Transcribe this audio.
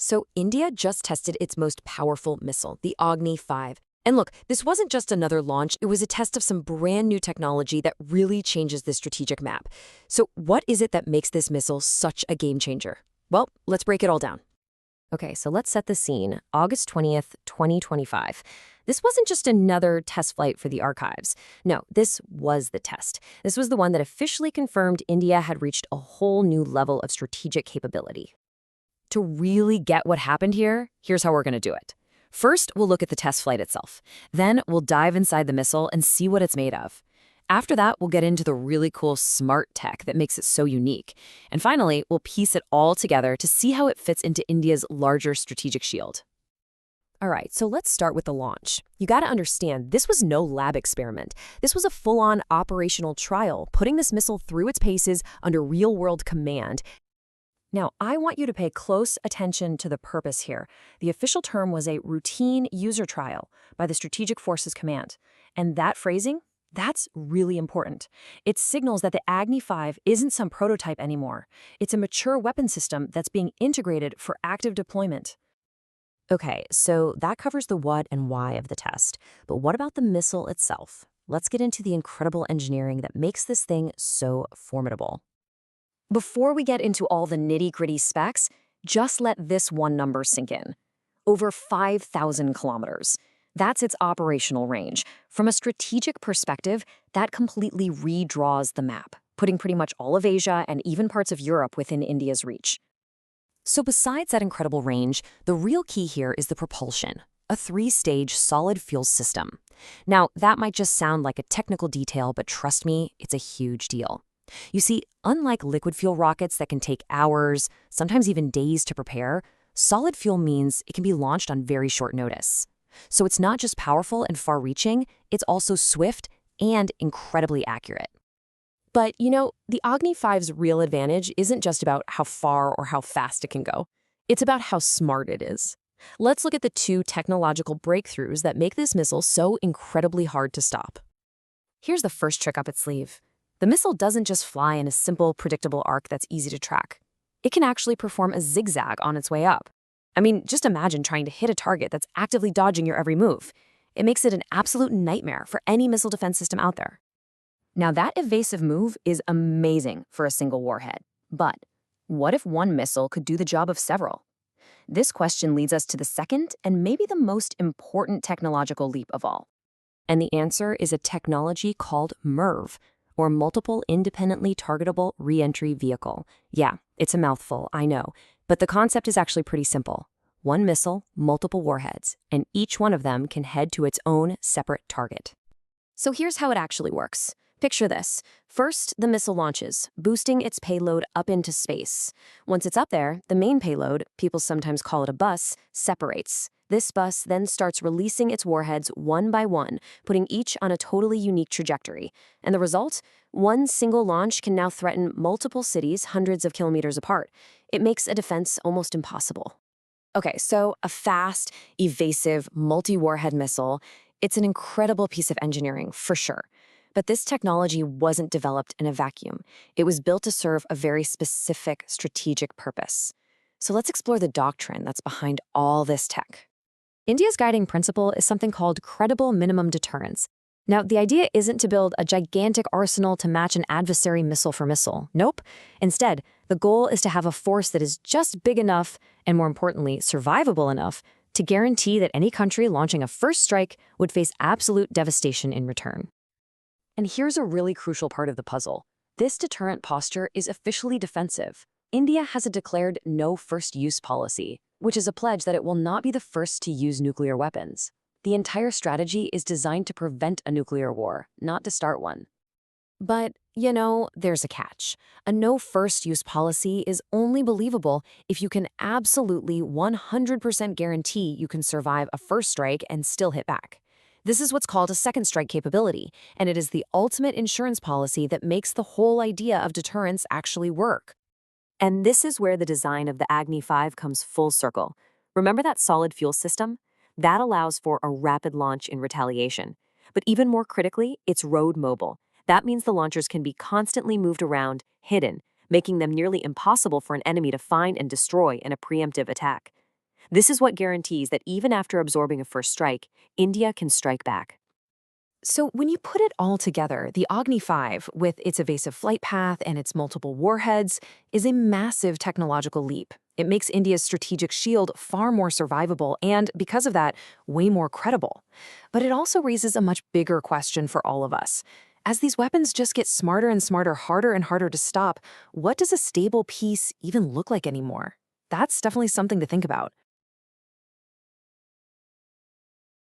So India just tested its most powerful missile, the Agni-5. And look, this wasn't just another launch, it was a test of some brand new technology that really changes the strategic map. So what is it that makes this missile such a game changer? Well, let's break it all down. Okay, so let's set the scene. August 20th, 2025. This wasn't just another test flight for the archives. No, this was the test. This was the one that officially confirmed India had reached a whole new level of strategic capability. To really get what happened here, here's how we're going to do it. First, we'll look at the test flight itself. Then, we'll dive inside the missile and see what it's made of. After that, we'll get into the really cool smart tech that makes it so unique. And finally, we'll piece it all together to see how it fits into India's larger strategic shield. All right, so let's start with the launch. You got to understand, this was no lab experiment. This was a full-on operational trial, putting this missile through its paces under real-world command. Now, I want you to pay close attention to the purpose here. The official term was a routine user trial by the Strategic Forces Command. And that phrasing, that's really important. It signals that the Agni-5 isn't some prototype anymore. It's a mature weapon system that's being integrated for active deployment. Okay, so that covers the what and why of the test. But what about the missile itself? Let's get into the incredible engineering that makes this thing so formidable. Before we get into all the nitty-gritty specs, just let this one number sink in. Over 5,000 kilometers. That's its operational range. From a strategic perspective, that completely redraws the map, putting pretty much all of Asia and even parts of Europe within India's reach. So besides that incredible range, the real key here is the propulsion, a 3-stage solid fuel system. Now, that might just sound like a technical detail, but trust me, it's a huge deal. You see, unlike liquid fuel rockets that can take hours, sometimes even days to prepare, solid fuel means it can be launched on very short notice. So it's not just powerful and far-reaching, it's also swift and incredibly accurate. But, the Agni-5's real advantage isn't just about how far or how fast it can go. It's about how smart it is. Let's look at the two technological breakthroughs that make this missile so incredibly hard to stop. Here's the first trick up its sleeve. The missile doesn't just fly in a simple, predictable arc that's easy to track. It can actually perform a zigzag on its way up. I mean, just imagine trying to hit a target that's actively dodging your every move. It makes it an absolute nightmare for any missile defense system out there. Now, that evasive move is amazing for a single warhead. But what if one missile could do the job of several? This question leads us to the second and maybe the most important technological leap of all. And the answer is a technology called MIRV, or Multiple Independently Targetable Reentry Vehicle. Yeah, it's a mouthful, I know, but the concept is actually pretty simple. One missile, multiple warheads, and each one of them can head to its own separate target. So here's how it actually works. Picture this. First, the missile launches, boosting its payload up into space. Once it's up there, the main payload, people sometimes call it a bus, separates. This bus then starts releasing its warheads one by one, putting each on a totally unique trajectory. And the result? One single launch can now threaten multiple cities hundreds of kilometers apart. It makes a defense almost impossible. Okay, so a fast, evasive, multi-warhead missile, it's an incredible piece of engineering, for sure. But this technology wasn't developed in a vacuum. It was built to serve a very specific strategic purpose. So let's explore the doctrine that's behind all this tech. India's guiding principle is something called credible minimum deterrence. Now, the idea isn't to build a gigantic arsenal to match an adversary missile for missile. Nope. Instead, the goal is to have a force that is just big enough, and more importantly, survivable enough, to guarantee that any country launching a first strike would face absolute devastation in return. And here's a really crucial part of the puzzle. This deterrent posture is officially defensive. India has a declared no first-use policy, which is a pledge that it will not be the first to use nuclear weapons. The entire strategy is designed to prevent a nuclear war, not to start one. But, there's a catch. A no first-use policy is only believable if you can absolutely 100% guarantee you can survive a first strike and still hit back. This is what's called a second strike capability, and it is the ultimate insurance policy that makes the whole idea of deterrence actually work. And this is where the design of the Agni-5 comes full circle. Remember that solid fuel system? That allows for a rapid launch in retaliation. But even more critically, it's road mobile. That means the launchers can be constantly moved around, hidden, making them nearly impossible for an enemy to find and destroy in a preemptive attack. This is what guarantees that even after absorbing a first strike, India can strike back. So when you put it all together, the Agni-5, with its evasive flight path and its multiple warheads, is a massive technological leap. It makes India's strategic shield far more survivable and, because of that, way more credible. But it also raises a much bigger question for all of us. As these weapons just get smarter and smarter, harder and harder to stop, what does a stable peace even look like anymore? That's definitely something to think about.